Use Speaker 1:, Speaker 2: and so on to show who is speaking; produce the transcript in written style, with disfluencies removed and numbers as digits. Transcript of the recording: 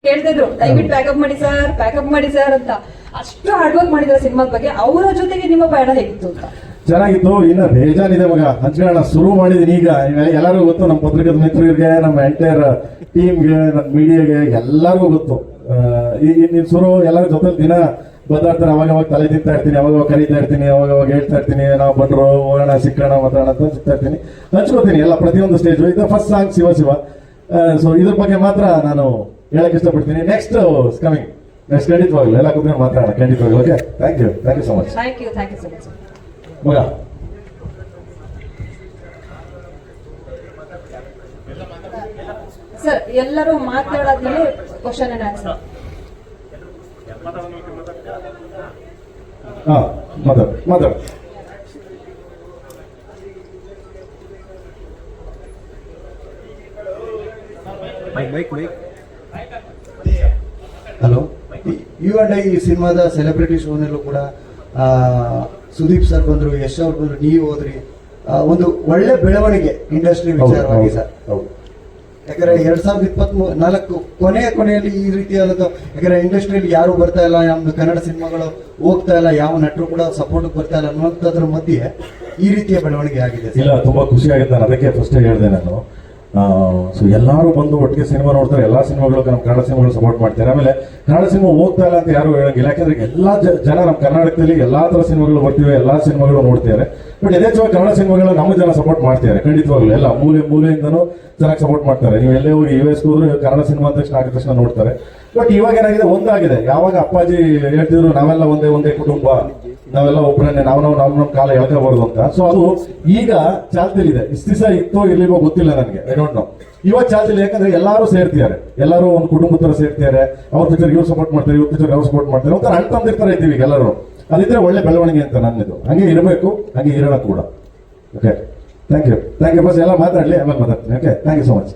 Speaker 1: ಕೇಳ್ತಿದ್ರು ದಯವಿಟ್ಟು ಪ್ಯಾಕಪ್ ಮಾಡಿ ಸರ್ ಅಂತ. ಅಷ್ಟು ಹಾರ್ಡ್ ವರ್ಕ್ ಮಾಡಿದ್ದಾರೆ ಸಿನಿಮಾದ ಬಗ್ಗೆ. ಅವರ ಜೊತೆಗೆ ನಿಮ್ಮ ಪಯಣ ಹೇಗಿತ್ತು ಅಂತ?
Speaker 2: ಚೆನ್ನಾಗಿತ್ತು. ಇನ್ನ ಬೇಜಾನಿದೆ ಮಗ, ಹಂಚ್ಕೊಳ್ಳೋಣ ಶುರು ಮಾಡಿದೀನಿ ಈಗ. ಎಲ್ಲರಿಗೂ ಗೊತ್ತು, ನಮ್ಮ ಪತ್ರಿಕದ ಮಿತ್ರರಿಗೆ, ನಮ್ಮ ಎಂಟೈರ್ ಟೀಮ್ಗೆ, ನಮ್ಮ ಮೀಡಿಯಾಗೆ ಎಲ್ಲರಿಗೂ ಗೊತ್ತು. ಈ ಶುರು ಎಲ್ಲರ ಜೊತೆ ದಿನ ಬದಲಾಡ್ತಾರೆ. ಅವಾಗ ತಲೆ ತಿಂತಾ ಇರ್ತೀನಿ, ಅವಾಗ ಕರೀತಾ ಇರ್ತೀನಿ, ಅವಾಗ ಹೇಳ್ತಾ ಇರ್ತೀನಿ, ನಾವು ಬಂದ್ರು ಹೋಗೋಣ ಸಿಕ್ಕಣ ಮಾತಾಡೋಣ ಅಂತ ಸಿಗ್ತಾ ಇರ್ತೀನಿ, ಹಂಚ್ಕೋತೀನಿ ಎಲ್ಲ ಪ್ರತಿಯೊಂದು ಸ್ಟೇಜ್. ಇದು first song Shiva Shiva. So ಇದ್ರ ಬಗ್ಗೆ ಮಾತ್ರ ನಾನು ಹೇಳಕ್ ಇಷ್ಟಪಡ್ತೀನಿ. ನೆಕ್ಸ್ಟ್ ಕಮಿಂಗ್, ನೆಕ್ಸ್ಟ್ ಖಂಡಿತವಾಗ್ಲು ಎಲ್ಲ ಕೂತ್ಕೊಂಡು ಮಾತಾಡೋಣ ಖಂಡಿತವಾಗ್ಲು. Okay, thank you so much.
Speaker 1: Thank you so much
Speaker 2: ಮಗ.
Speaker 1: ಸರ್, ಎಲ್ಲರೂ ಮಾತಾಡಾದ್ಮೇಲೆ ಕ್ವಶನ್ ಅಂಡ್ ಆನ್ಸರ್.
Speaker 2: ಹಾ, ಮಾತಾಡು.
Speaker 3: ಹಲೋ, ಯು ಅಂಡ್ ಐ ಸಿನಿಮಾದ ಸೆಲೆಬ್ರಿಟಿ ಶೋನಲ್ಲೂ ಕೂಡ ಸುದೀಪ್ ಸರ್ ಬಂದ್ರು, ಯಶ್ ಅವ್ರು ಬಂದ್ರು, ನೀವು ಹೋದ್ರಿ. ಒಂದು ಒಳ್ಳೆ ಬೆಳವಣಿಗೆ ಇಂಡಸ್ಟ್ರಿ ವಿಚಾರವಾಗಿ ಸರ್. ಯಾಕಂದ್ರೆ 2024 ಕೊನೆಯಲ್ಲಿ ಈ ರೀತಿಯಾದ, ಯಾಕಂದ್ರೆ ಇಂಡಸ್ಟ್ರಿಯಲ್ಲಿ ಯಾರು ಬರ್ತಾ ಇಲ್ಲ, ನಮ್ದು ಕನ್ನಡ ಸಿನಿಮಾಗಳು ಹೋಗ್ತಾ ಇಲ್ಲ, ಯಾವ ನಟರು ಕೂಡ ಸಪೋರ್ಟ್ ಬರ್ತಾ ಇಲ್ಲ ಅನ್ನುವಂಥದ್ರ ಮಧ್ಯೆ ಈ ರೀತಿಯ ಬೆಳವಣಿಗೆ ಆಗಿದೆ.
Speaker 2: ಇಲ್ಲ, ತುಂಬಾ ಖುಷಿ ಆಗುತ್ತೆ. ನಾನು ಅದಕ್ಕೆ ಫಸ್ಟ್ ಹೇಳಿದೆ ನಾನು. ಸೊ ಎಲ್ಲರೂ ಬಂದು ಒಟ್ಟಿಗೆ ಸಿನಿಮಾ ನೋಡ್ತಾರೆ. ಎಲ್ಲಾ ಸಿನಿಮಾಗಳು ನಮ್ಮ ಕನ್ನಡ ಸಿನಿಮಾಗಳು ಸಪೋರ್ಟ್ ಮಾಡ್ತಾರೆ. ಆಮೇಲೆ ಕನ್ನಡ ಸಿನಿಮಾ ಹೋಗ್ತಾ ಇಲ್ಲ ಅಂತ ಯಾರು ಹೇಳಂಗಿಲ್ಲ. ಯಾಕಂದ್ರೆ ಎಲ್ಲಾ ಜನ ನಮ್ಮ ಕರ್ನಾಟಕದಲ್ಲಿ ಎಲ್ಲಾ ತರ ಸಿನಿಮಾಗಳು ಬರ್ತಿವೆ, ಎಲ್ಲಾ ಸಿನಿಮಾಗಳು ನೋಡ್ತಿದ್ದಾರೆ. ಬಟ್ ಯಥೇಚ್ಛವಾಗಿ ಕನ್ನಡ ಸಿನಿಮಾಗಳು ನಮ್ಮ ಜನ ಸಪೋರ್ಟ್ ಮಾಡ್ತಿದ್ದಾರೆ ಖಂಡಿತವಾಗ್ಲು. ಎಲ್ಲ ಮೂಲೆಯಿಂದನೂ ಚೆನ್ನಾಗಿ ಸಪೋರ್ಟ್ ಮಾಡ್ತಾರೆ. ನೀವು ಎಲ್ಲೇ ಹೋಗಿ US ಹೋದ್ರು ಕನ್ನಡ ಸಿನಿಮಾ ಅಂತ ಆಗಿದ ತಕ್ಷಣ ನೋಡ್ತಾರೆ. ಬಟ್ ಇವಾಗ ಏನಾಗಿದೆ, ಒಂದಾಗಿದೆ. ಯಾವಾಗ ಅಪ್ಪಾಜಿ ಹೇಳ್ತಿದ್ರು ನಾವೆಲ್ಲ ಒಂದೇ ಕುಟುಂಬ, ನಾವೆಲ್ಲ ಒಬ್ಬರನ್ನೇ, ನಮ್ಮ ಕಾಲ ಎಳ್ಕೋಬಾರ್ದು ಅಂತ. ಸೊ ಅದು ಈಗ ಚಾಲ್ತಿಲಿದೆ. ಇಷ್ಟು ದಿವಸ ಇತ್ತೋ ಇರ್ಲಿಲ್ವೋ ಗೊತ್ತಿಲ್ಲ ನನಗೆ, ಐ ಡೋಂಟ್ ನೋ. ಇವಾಗ ಚಾಲ್ತಿಲಿ, ಯಾಕಂದ್ರೆ ಎಲ್ಲರೂ ಸೇರ್ತಿದ್ದಾರೆ, ಎಲ್ಲರೂ ಒಂದು ಕುಟುಂಬದ ತರ ಸೇರ್ತಿದ್ದಾರೆ. ಅವ್ರ ಪಿಕ್ಚರ್ ಇವ್ರು ಸಪೋರ್ಟ್ ಮಾಡ್ತಾರೆ, ಇವ್ರ ಪಿಕ್ಚರ್ ಅವ್ರು ಸಪೋರ್ಟ್ ಮಾಡ್ತಾರೆ. ಒಂಥರ ಅಣ್ತಂದಿರ್ತಾರೆ ಇದ್ದೀವಿ ಈಗ ಎಲ್ಲರೂ. ಅದಿದ್ರೆ ಒಳ್ಳೆ ಬೆಳವಣಿಗೆ ಅಂತ ನನ್ನದು. ಹಂಗೆ ಇರಬೇಕು, ಹಂಗೆ ಇರೋಣ ಕೂಡ. ಓಕೆ, ಥ್ಯಾಂಕ್ ಯು ಫಸ್ಟ್ ಎಲ್ಲ ಮಾತಾಡಲಿ, ಆಮೇಲೆ ಮಾತಾಡ್ತೀನಿ. Okay, thank you so much.